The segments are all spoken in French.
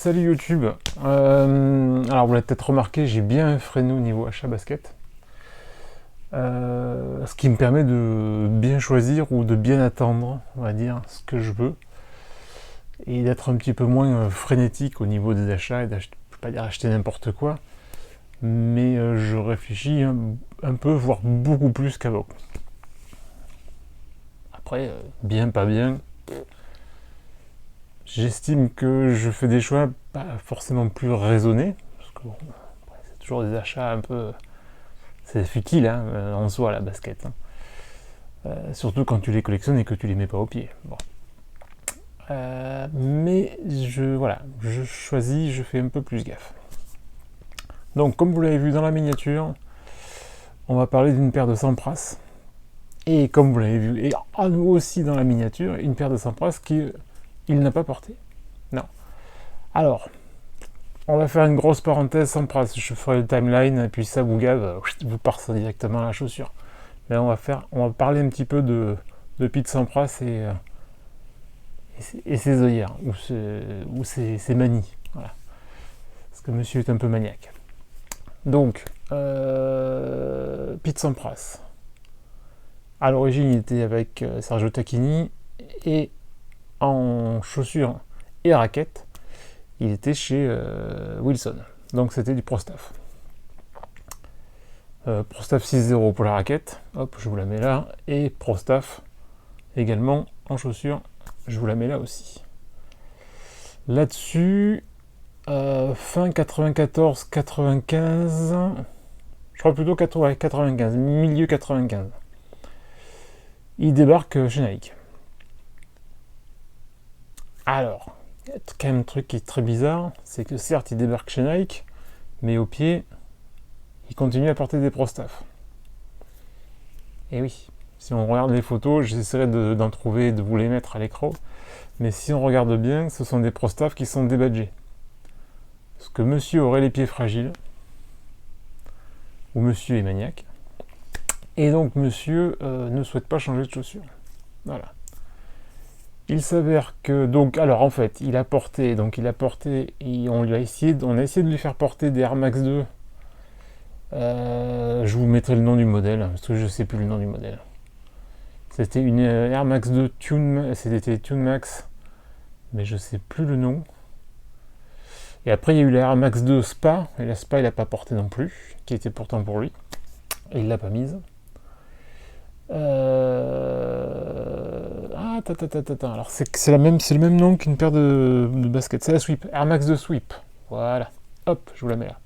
Salut YouTube. Alors vous l'avez peut-être remarqué, j'ai bien un fréno niveau achat basket. Ce qui me permet de bien choisir ou de bien attendre, on va dire, ce que je veux. Et d'être un petit peu moins frénétique au niveau des achats et d'acheter, je ne peux pas dire acheter n'importe quoi, mais je réfléchis un peu, voire beaucoup plus qu'avant. Après, bien, pas bien, j'estime que je fais des choix pas forcément plus raisonnés, parce que bon, c'est toujours des achats un peu... C'est futile hein, en soi la basket. Hein. Surtout quand tu les collectionnes et que tu les mets pas au pied. Bon. Mais je choisis, je fais un peu plus gaffe. Donc comme vous l'avez vu dans la miniature, on va parler d'une paire de Sampras. Et comme vous l'avez vu, et à nous aussi dans la miniature, une paire de Sampras qu'il n'a pas portée. Non. Alors, on va faire une grosse parenthèse Sampras. Je ferai le timeline et puis ça vous gave, vous partez directement à la chaussure. Mais on va parler un petit peu de Pete Sampras et ses œillères, ou ses manies. Voilà. Parce que monsieur est un peu maniaque. Donc, Pete Sampras. À l'origine, il était avec Sergio Tacchini et en chaussures et raquettes, il était chez Wilson. Donc c'était du Pro Staff. Pro Staff 6.0 pour la raquette, hop, je vous la mets là, et Pro Staff également en chaussures, je vous la mets là aussi. Là-dessus, fin 94-95, je crois plutôt 95, milieu 95, il débarque chez Nike. Alors, il y a quand même un truc qui est très bizarre, c'est que certes il débarque chez Nike, mais au pied, il continue à porter des Pro Staff. Et oui, si on regarde les photos, j'essaierai d'en trouver et de vous les mettre à l'écran, mais si on regarde bien, ce sont des Pro Staff qui sont débadgés. Parce que monsieur aurait les pieds fragiles, ou monsieur est maniaque, et donc monsieur ne souhaite pas changer de chaussures. Voilà. Il s'avère que, donc, alors en fait, il a porté, et on a essayé de lui faire porter des Air Max 2. Je vous mettrai le nom du modèle, parce que je ne sais plus le nom du modèle. C'était une Air Max 2 c'était Tune Max, mais je ne sais plus le nom. Et après, il y a eu la Air Max 2 Spa, et la Spa, il n'a pas porté non plus, qui était pourtant pour lui. Et il ne l'a pas mise. Alors, c'est le même nom qu'une paire de baskets. C'est la Sweep, Air Max 2 Sweep. Voilà. Hop, je vous la mets là.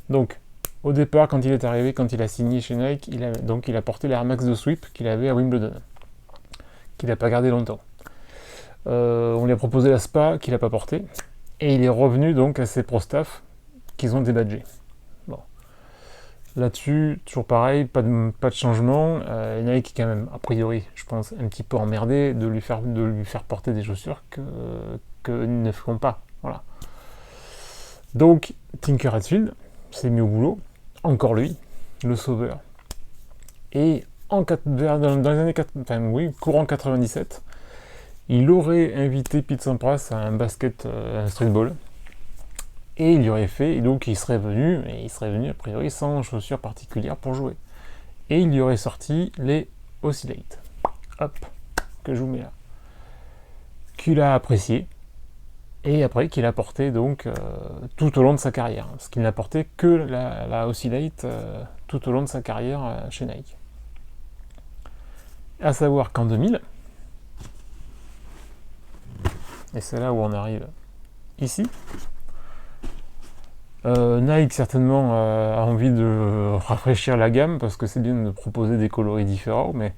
Donc, au départ, quand il est arrivé, quand il a signé chez Nike, il a porté l'Air Max 2 Sweep qu'il avait à Wimbledon, qu'il n'a pas gardé longtemps. On lui a proposé la Spa qu'il n'a pas porté, et il est revenu donc à ses Pro Staff qu'ils ont débadgés. Bon. Là-dessus, toujours pareil, pas de changement. Nike quand même, a priori, je pense, un petit peu emmerdé de lui faire porter des chaussures que ne feront pas. Voilà. Donc, Tinker Hatfield s'est mis au boulot. Encore lui, le sauveur. Et dans les années courant 97, il aurait invité Pete Sampras à un basket, un streetball. Et il y aurait fait, et donc il serait venu a priori sans chaussures particulières pour jouer. Et il y aurait sorti les Oscillate. Hop, que je vous mets là. Qu'il a apprécié. Et après qu'il a porté donc tout au long de sa carrière. Parce qu'il n'a porté que la Oscillate tout au long de sa carrière chez Nike. À savoir qu'en 2000, et c'est là où on arrive ici, Nike certainement a envie de rafraîchir la gamme parce que c'est bien de proposer des coloris différents, mais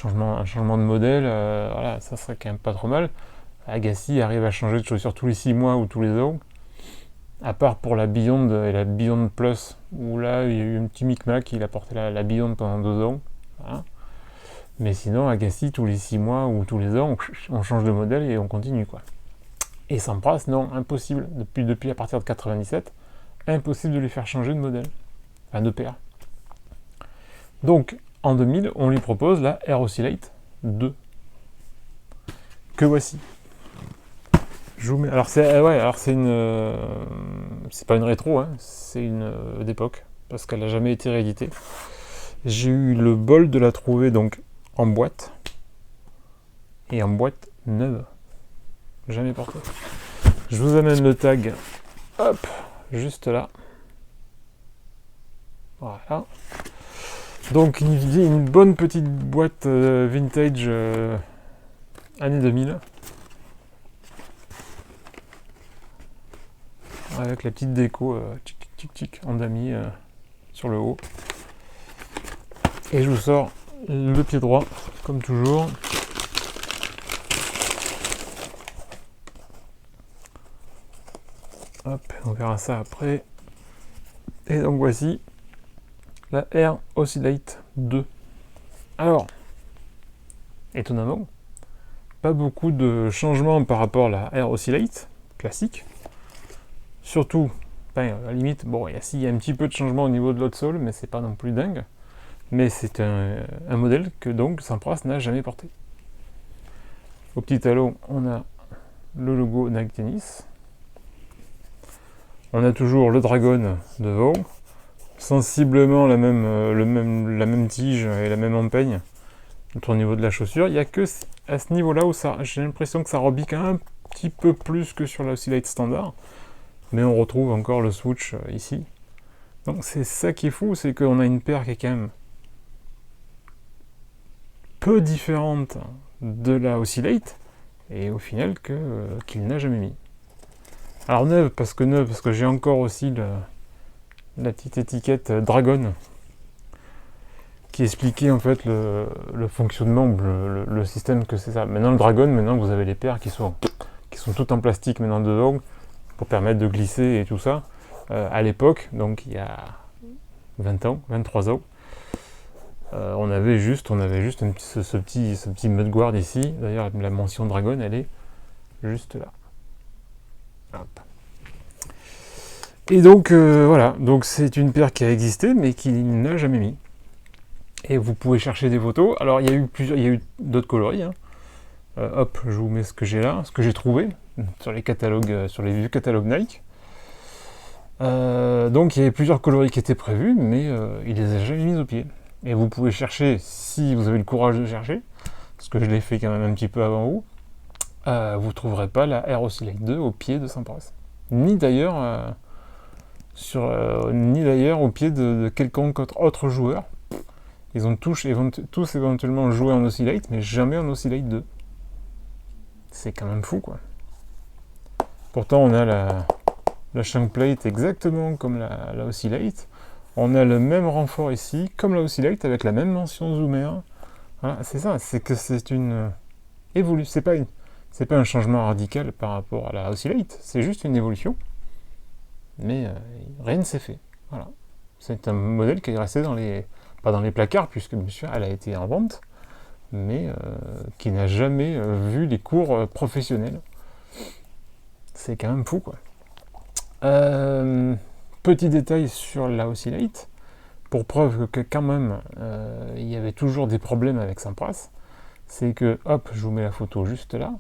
un changement de modèle, voilà, ça serait quand même pas trop mal. Agassi arrive à changer de chaussures tous les 6 mois ou tous les ans, à part pour la Beyond et la Beyond Plus, où là il y a eu un petit micmac, il a porté la Beyond pendant 2 ans. Voilà. Mais sinon, Agassi, tous les 6 mois ou tous les ans, on change de modèle et on continue, quoi. Et Sampras, non, impossible. Depuis à partir de 97, impossible de lui faire changer de modèle. Enfin, de paire. Donc, en 2000, on lui propose la Air Oscillate 2. Que voici. Je vous mets... Alors c'est ouais, alors c'est une... c'est pas une rétro, hein, c'est une d'époque, parce qu'elle n'a jamais été rééditée. J'ai eu le bol de la trouver donc en boîte, et en boîte neuve. Jamais portée. Je vous amène le tag, hop, juste là. Voilà. Donc une bonne petite boîte vintage année 2000. Avec la petite déco tic tic tic en damier sur le haut. Et je vous sors le pied droit, comme toujours. Hop, on verra ça après. Et donc voici la Air Oscillate 2. Alors, étonnamment, pas beaucoup de changements par rapport à la Air Oscillate classique. Surtout, enfin, à la limite, bon, il y a un petit peu de changement au niveau de l'outsole, mais c'est pas non plus dingue. Mais c'est un modèle que donc Sampras n'a jamais porté. Au petit talon, on a le logo Nike Tennis. On a toujours le Dragon devant, sensiblement la même tige et la même empeigne au niveau de la chaussure. Il n'y a que à ce niveau-là où j'ai l'impression que ça rebique un petit peu plus que sur la Oscillate standard. Mais on retrouve encore le swoosh ici. Donc c'est ça qui est fou, c'est qu'on a une paire qui est quand même peu différente de la Oscillate, et au final qu'il n'a jamais mis. Alors neuve parce que j'ai encore aussi la petite étiquette Dragon qui expliquait en fait le fonctionnement, le système que c'est ça. Maintenant le Dragon, maintenant vous avez les paires qui sont toutes en plastique maintenant dedans pour permettre de glisser et tout ça. À l'époque, donc il y a 20 ans, 23 ans, on avait juste ce petit mudguard ici. D'ailleurs la mention Dragon elle est juste là. Hop. Et donc voilà, donc c'est une paire qui a existé mais qui n'a jamais mis. Et vous pouvez chercher des photos. Alors il y a eu d'autres coloris. Hein. Hop, je vous mets ce que j'ai là, ce que j'ai trouvé sur les catalogues, sur les vieux catalogues Nike. Donc il y avait plusieurs coloris qui étaient prévus, mais il les a jamais mis au pied. Et vous pouvez chercher, si vous avez le courage de chercher, parce que je l'ai fait quand même un petit peu avant vous, vous ne trouverez pas la Air Oscillate 2 au pied de Sampras. Ni d'ailleurs au pied de quelconque autre joueur. Ils vont tous éventuellement jouer en Oscillate, mais jamais en Oscillate 2. C'est quand même fou, quoi. Pourtant, on a la shank plate exactement comme la Oscillate. On a le même renfort ici, comme la Oscillate, avec la même mention zoomer. Voilà, c'est ça, c'est que c'est une évolution. C'est pas un changement radical par rapport à la Oscillate, c'est juste une évolution. Mais rien ne s'est fait. Voilà. C'est un modèle qui est resté pas dans les placards, puisque bien sûr elle a été en vente, mais qui n'a jamais vu les cours professionnels. C'est quand même fou, quoi. Petit détail sur la Oscillate, pour preuve que quand même il y avait toujours des problèmes avec Sampras, c'est que, hop, je vous mets la photo juste là,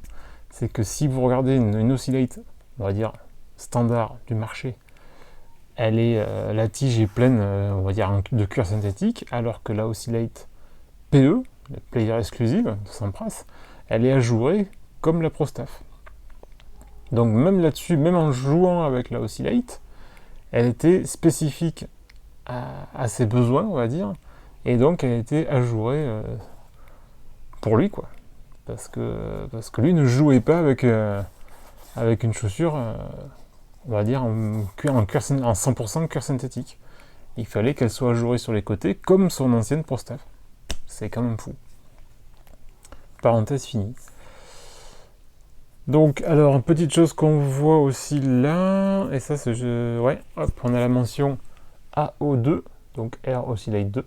c'est que si vous regardez une Oscillate, on va dire standard du marché, la tige est pleine, on va dire, de cuir synthétique, alors que la Oscillate PE, la Player Exclusive de Sampras, elle est ajourée comme la ProStaff. Donc même là-dessus, même en jouant avec la Oscillate, elle était spécifique à ses besoins, on va dire, et donc elle a été ajourée pour lui, quoi. Parce que lui ne jouait pas avec une chaussure, on va dire, en 100% cuir synthétique. Il fallait qu'elle soit ajourée sur les côtés, comme son ancienne ProStaff. C'est quand même fou. Parenthèse finie. Donc, alors, une petite chose qu'on voit aussi là, et ça, ouais, hop, on a la mention AO2, donc Air Oscillate 2.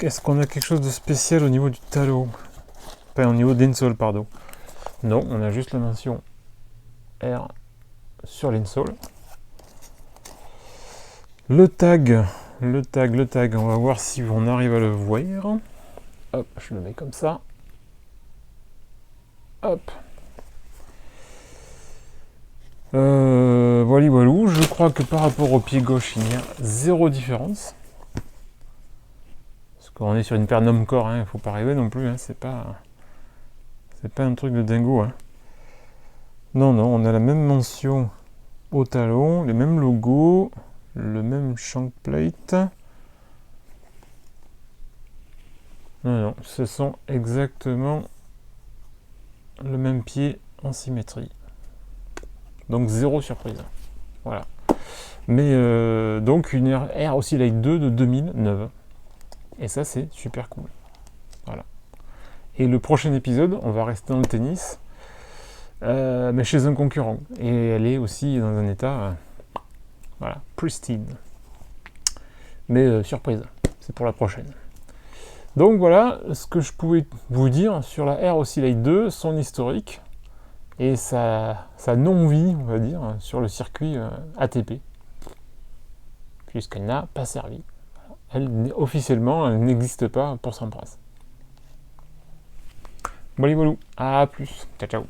Est-ce qu'on a quelque chose de spécial au niveau du talon? Enfin, au niveau d'insole, pardon. Non, on a juste la mention Air sur l'insole. Le tag, on va voir si on arrive à le voir. Hop, je le mets comme ça. Hop. Voilà, voilà. Je crois que par rapport au pied gauche, il y a zéro différence. Parce qu'on est sur une paire Nomcore, il ne faut pas rêver non plus. C'est pas un truc de dingo. Non, non, on a la même mention au talon, les mêmes logos, le même shank plate. Non, non, ce sont exactement le même pied en symétrie. Donc zéro surprise. Voilà. Mais donc une Air Oscillate 2 de 2009. Et ça, c'est super cool. Voilà. Et le prochain épisode, on va rester dans le tennis, mais chez un concurrent. Et elle est aussi dans un état, voilà, pristine. Mais surprise, c'est pour la prochaine. Donc voilà ce que je pouvais vous dire sur la Air Oscillate 2, son historique et sa non-vie, on va dire, sur le circuit ATP, puisqu'elle n'a pas servi. Elle, officiellement, elle n'existe pas pour Sampras. Bon, voilà, à plus. Ciao, ciao.